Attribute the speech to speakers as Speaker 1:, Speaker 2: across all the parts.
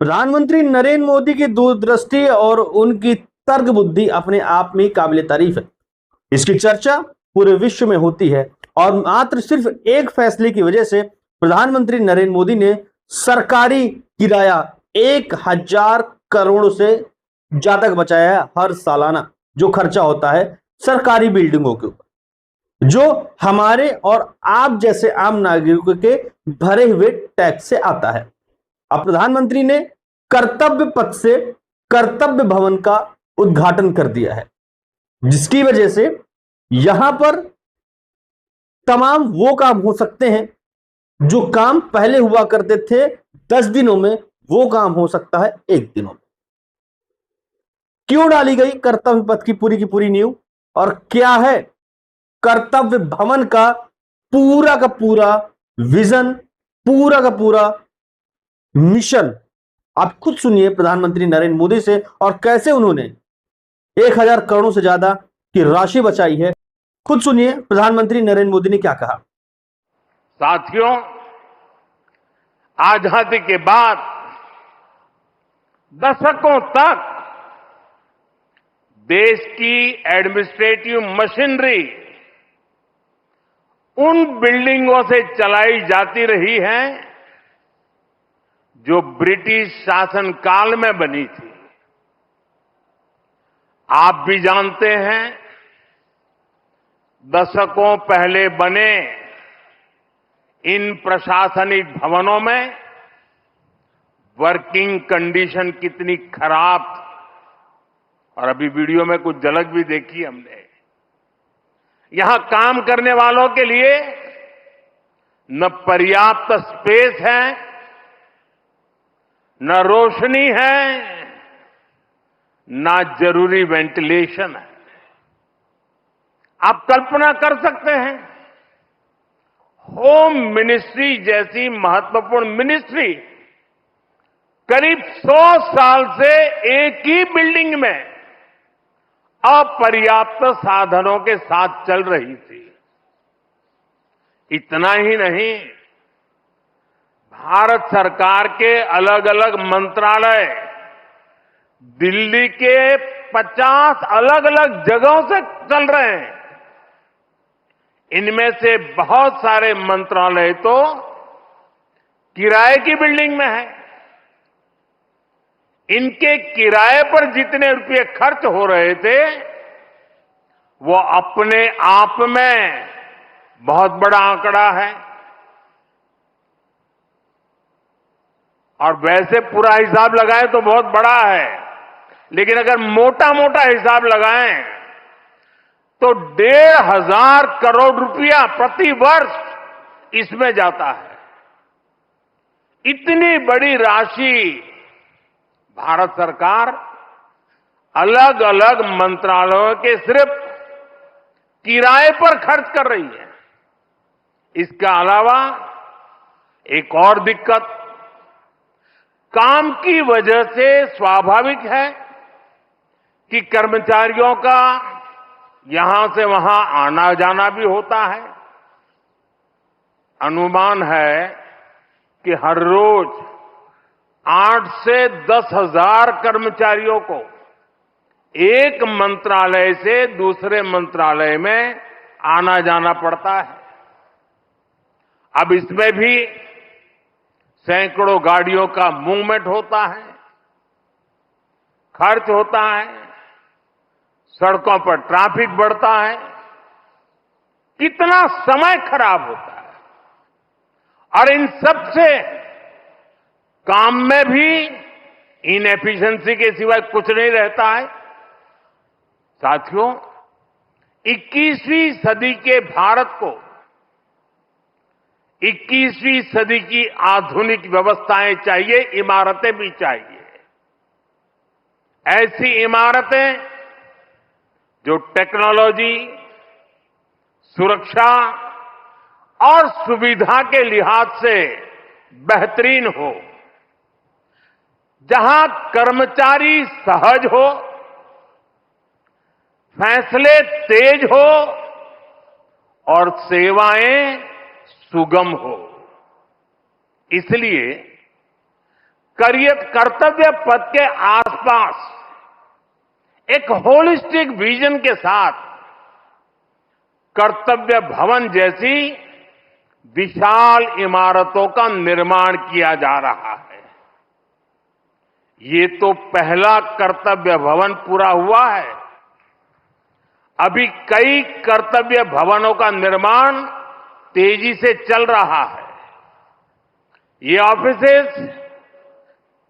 Speaker 1: प्रधानमंत्री नरेंद्र मोदी की दूरदृष्टि और उनकी तर्क बुद्धि अपने आप में काबिल तारीफ है। इसकी चर्चा पूरे विश्व में होती है और मात्र सिर्फ एक फैसले की वजह से प्रधानमंत्री नरेंद्र मोदी ने सरकारी किराया 1,000 करोड़ से ज्यादा बचाया है। हर सालाना जो खर्चा होता है सरकारी बिल्डिंगों के ऊपर, जो हमारे और आप जैसे आम नागरिकों के भरे हुए टैक्स से आता है। अब प्रधानमंत्री ने कर्तव्य पथ से कर्तव्य भवन का उद्घाटन कर दिया है, जिसकी वजह से यहां पर तमाम वो काम हो सकते हैं जो काम पहले हुआ करते थे 10 दिनों में, वो काम हो सकता है 1 दिनों में। क्यों डाली गई कर्तव्य पथ की पूरी नींव और क्या है कर्तव्य भवन का पूरा विजन, पूरा मिशन, आप खुद सुनिए प्रधानमंत्री नरेंद्र मोदी से और कैसे उन्होंने 1,000 करोड़ से ज्यादा की राशि बचाई है। खुद सुनिए प्रधानमंत्री नरेंद्र मोदी ने क्या कहा।
Speaker 2: साथियों, आजादी के बाद दशकों तक देश की एडमिनिस्ट्रेटिव मशीनरी उन बिल्डिंगों से चलाई जाती रही है जो ब्रिटिश शासनकाल में बनी थी। आप भी जानते हैं, दशकों पहले बने इन प्रशासनिक भवनों में वर्किंग कंडीशन कितनी खराब थी और अभी वीडियो में कुछ झलक भी देखी हमने। यहां काम करने वालों के लिए न पर्याप्त स्पेस है, न रोशनी है, न जरूरी वेंटिलेशन है। आप कल्पना कर सकते हैं, होम मिनिस्ट्री जैसी महत्वपूर्ण मिनिस्ट्री करीब 100 साल से एक ही बिल्डिंग में अपर्याप्त साधनों के साथ चल रही थी। इतना ही नहीं, भारत सरकार के अलग अलग मंत्रालय दिल्ली के 50 अलग अलग जगहों से चल रहे हैं। इनमें से बहुत सारे मंत्रालय तो किराए की बिल्डिंग में है। इनके किराए पर जितने रुपए खर्च हो रहे थे, वो अपने आप में बहुत बड़ा आंकड़ा है। और वैसे पूरा हिसाब लगाएं तो बहुत बड़ा है, लेकिन अगर मोटा मोटा हिसाब लगाएं तो 1,500 करोड़ रुपया प्रति वर्ष इसमें जाता है। इतनी बड़ी राशि भारत सरकार अलग अलग मंत्रालयों के सिर्फ किराए पर खर्च कर रही है। इसके अलावा एक और दिक्कत, काम की वजह से स्वाभाविक है कि कर्मचारियों का यहां से वहां आना जाना भी होता है। अनुमान है कि हर रोज 8 से 10,000 कर्मचारियों को एक मंत्रालय से दूसरे मंत्रालय में आना जाना पड़ता है। अब इसमें भी सैकड़ों गाड़ियों का मूवमेंट होता है, खर्च होता है, सड़कों पर ट्रैफिक बढ़ता है, कितना समय खराब होता है। और इन सब से काम में भी इनएफिशिएंसी के सिवाय कुछ नहीं रहता है। साथियों, 21वीं सदी के भारत को 21वीं सदी की आधुनिक व्यवस्थाएं चाहिए, इमारतें भी चाहिए। ऐसी इमारतें जो टेक्नोलॉजी, सुरक्षा और सुविधा के लिहाज से बेहतरीन हो, जहां कर्मचारी सहज हो, फैसले तेज हो और सेवाएं सुगम हो। इसलिए कर्तव्य पथ के आसपास एक होलिस्टिक विजन के साथ कर्तव्य भवन जैसी विशाल इमारतों का निर्माण किया जा रहा है। ये तो पहला कर्तव्य भवन पूरा हुआ है। अभी कई कर्तव्य भवनों का निर्माण तेजी से चल रहा है। ये ऑफिसेस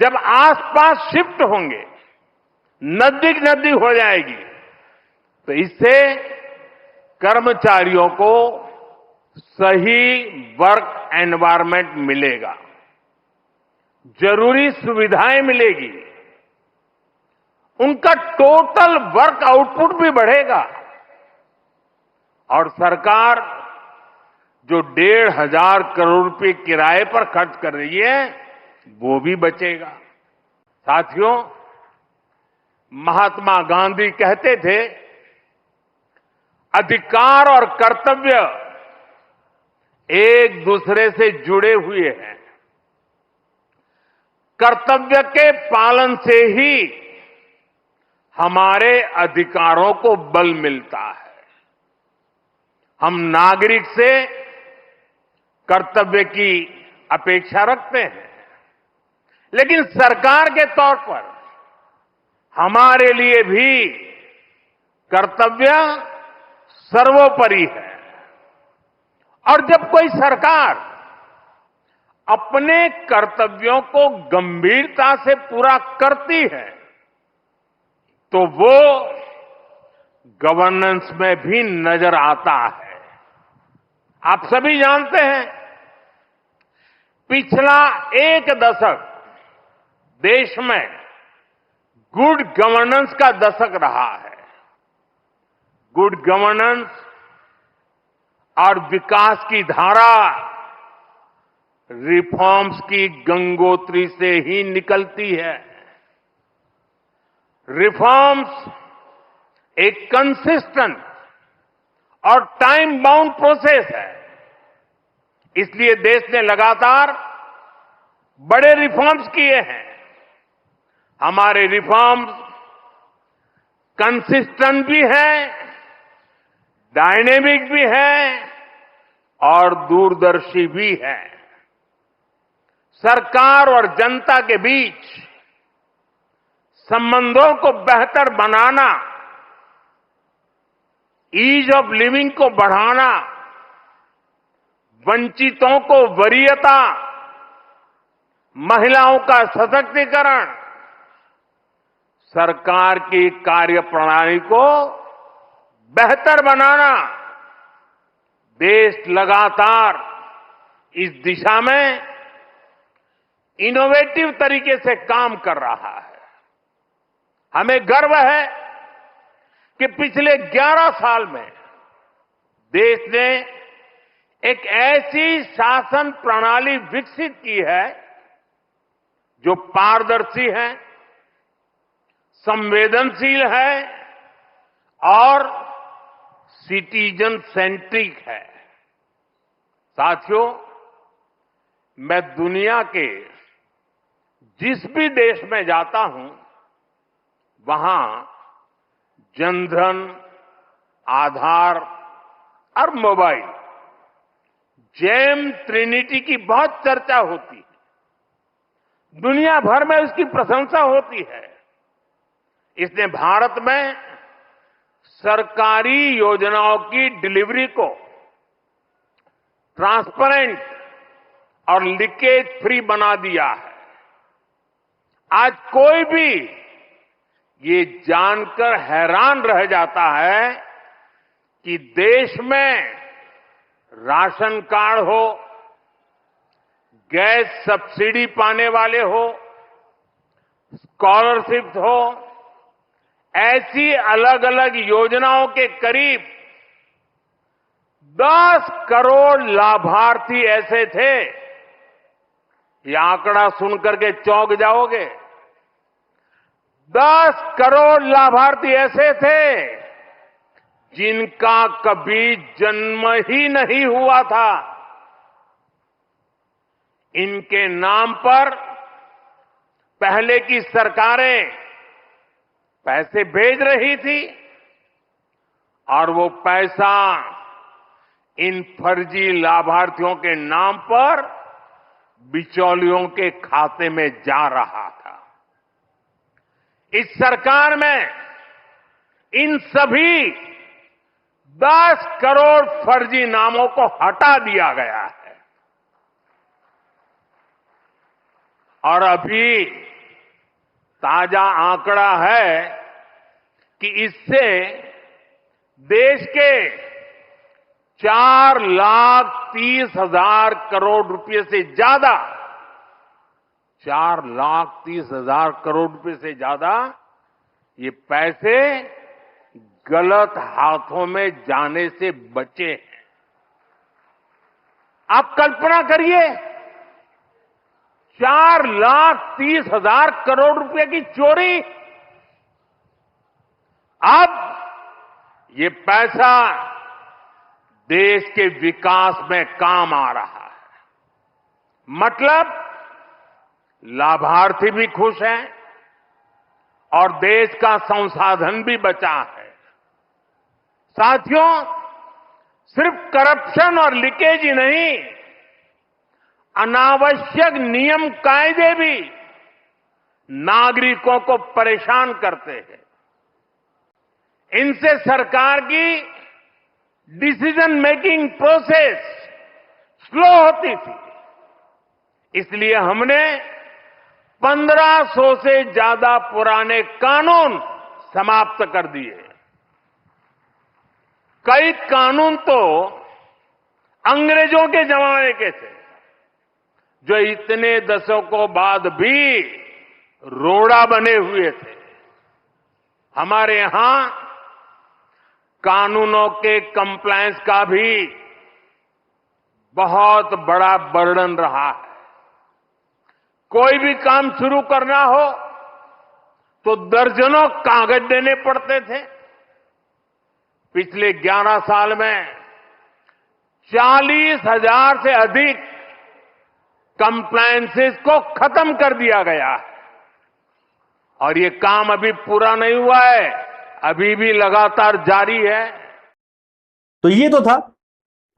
Speaker 2: जब आसपास शिफ्ट होंगे, नजदीक नजदीक हो जाएगी, तो इससे कर्मचारियों को सही वर्क एनवायरनमेंट मिलेगा, जरूरी सुविधाएं मिलेगी, उनका टोटल वर्क आउटपुट भी बढ़ेगा और सरकार जो 1,500 करोड़ रुपए किराए पर खर्च कर रही है वो भी बचेगा। साथियों, महात्मा गांधी कहते थे, अधिकार और कर्तव्य एक दूसरे से जुड़े हुए हैं। कर्तव्य के पालन से ही हमारे अधिकारों को बल मिलता है। हम नागरिक से कर्तव्य की अपेक्षा रखते हैं, लेकिन सरकार के तौर पर हमारे लिए भी कर्तव्य सर्वोपरि है। और जब कोई सरकार अपने कर्तव्यों को गंभीरता से पूरा करती है तो वो गवर्नेंस में भी नजर आता है। आप सभी जानते हैं, पिछला एक दशक देश में गुड गवर्नेंस का दशक रहा है। गुड गवर्नेंस और विकास की धारा रिफॉर्म्स की गंगोत्री से ही निकलती है। रिफॉर्म्स एक कंसिस्टेंट और टाइम बाउंड प्रोसेस है। इसलिए देश ने लगातार बड़े रिफॉर्म्स किए हैं। हमारे रिफॉर्म्स कंसिस्टेंट भी हैं, डायनेमिक भी है और दूरदर्शी भी है। सरकार और जनता के बीच संबंधों को बेहतर बनाना, ईज ऑफ लिविंग को बढ़ाना, वंचितों को वरीयता, महिलाओं का सशक्तिकरण, सरकार की कार्यप्रणाली को बेहतर बनाना, देश लगातार इस दिशा में इनोवेटिव तरीके से काम कर रहा है। हमें गर्व है कि पिछले 11 साल में देश ने एक ऐसी शासन प्रणाली विकसित की है जो पारदर्शी है, संवेदनशील है और सिटीजन सेंट्रिक है। साथियों, मैं दुनिया के जिस भी देश में जाता हूं, वहां जनधन, आधार और मोबाइल जेम ट्रिनिटी की बहुत चर्चा होती है। दुनिया भर में उसकी प्रशंसा होती है। इसने भारत में सरकारी योजनाओं की डिलीवरी को ट्रांसपेरेंट और लीकेज फ्री बना दिया है। आज कोई भी ये जानकर हैरान रह जाता है कि देश में राशन कार्ड हो, गैस सब्सिडी पाने वाले हो, स्कॉलरशिप हो, ऐसी अलग अलग योजनाओं के करीब 10 करोड़ लाभार्थी ऐसे थे। ये आंकड़ा सुनकर के चौंक जाओगे। 10 करोड़ लाभार्थी ऐसे थे जिनका कभी जन्म ही नहीं हुआ था। इनके नाम पर पहले की सरकारें पैसे भेज रही थी और वो पैसा इन फर्जी लाभार्थियों के नाम पर बिचौलियों के खाते में जा रहा था। इस सरकार में इन सभी 10 करोड़ फर्जी नामों को हटा दिया गया है और अभी ताजा आंकड़ा है कि इससे देश के 4,30,000 करोड़ रुपए से ज्यादा 4,30,000 करोड़ रुपए से ज्यादा ये पैसे गलत हाथों में जाने से बचे हैं। आप कल्पना करिए 4,30,000 करोड़ रुपए की चोरी। अब ये पैसा देश के विकास में काम आ रहा है। मतलब लाभार्थी भी खुश हैं और देश का संसाधन भी बचा है। साथियों, सिर्फ करप्शन और लीकेज ही नहीं, अनावश्यक नियम कायदे भी नागरिकों को परेशान करते हैं। इनसे सरकार की डिसीजन मेकिंग प्रोसेस स्लो होती थी। इसलिए हमने 1500 से ज्यादा पुराने कानून समाप्त कर दिए। कई कानून तो अंग्रेजों के जमाने के थे, जो इतने दशकों बाद भी रोड़ा बने हुए थे। हमारे यहां कानूनों के कंप्लायंस का भी बहुत बड़ा बर्डन रहा है। कोई भी काम शुरू करना हो तो दर्जनों कागज देने पड़ते थे। पिछले 11 साल में 40,000 से अधिक कंप्लायंसेस को खत्म कर दिया गया है और ये काम अभी पूरा नहीं हुआ है, अभी भी लगातार जारी है।
Speaker 1: तो ये तो था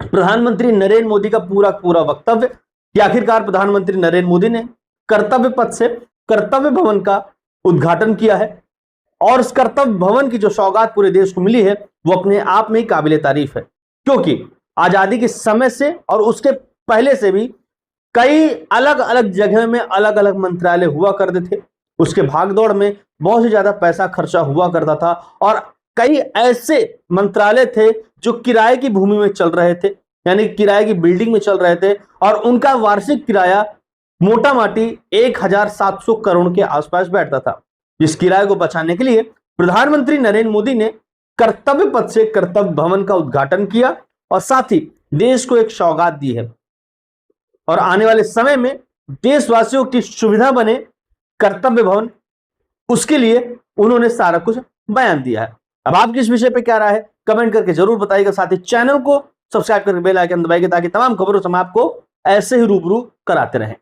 Speaker 1: प्रधानमंत्री नरेंद्र मोदी का पूरा वक्तव्य कि आखिरकार प्रधानमंत्री नरेंद्र मोदी ने कर्तव्य पथ से कर्तव्य भवन का उद्घाटन किया है और इस कर्तव्य भवन की जो सौगात पूरे देश को मिली है वो अपने आप में ही काबिले तारीफ है, क्योंकि आजादी के समय से और उसके पहले से भी कई अलग अलग जगह में अलग अलग मंत्रालय हुआ करते थे। उसके भागदौड़ में बहुत ही ज्यादा पैसा खर्चा हुआ करता था और कई ऐसे मंत्रालय थे जो किराए की भूमि में चल रहे थे, यानी किराए की बिल्डिंग में चल रहे थे और उनका वार्षिक किराया मोटा माटी 1,700 करोड़ के आसपास बैठता था। इस किराए को बचाने के लिए प्रधानमंत्री नरेंद्र मोदी ने कर्तव्य पथ से कर्तव्य भवन का उद्घाटन किया और साथ ही देश को एक सौगात दी है और आने वाले समय में देशवासियों की सुविधा बने कर्तव्य भवन, उसके लिए उन्होंने सारा कुछ बयान दिया है। अब आपकी इस विषय पे क्या राय है कमेंट करके जरूर बताइएगा। साथ ही चैनल को सब्सक्राइब करके बेल आइकन दबाइए ताकि तमाम खबरों से हम आपको ऐसे ही रूबरू कराते रहें।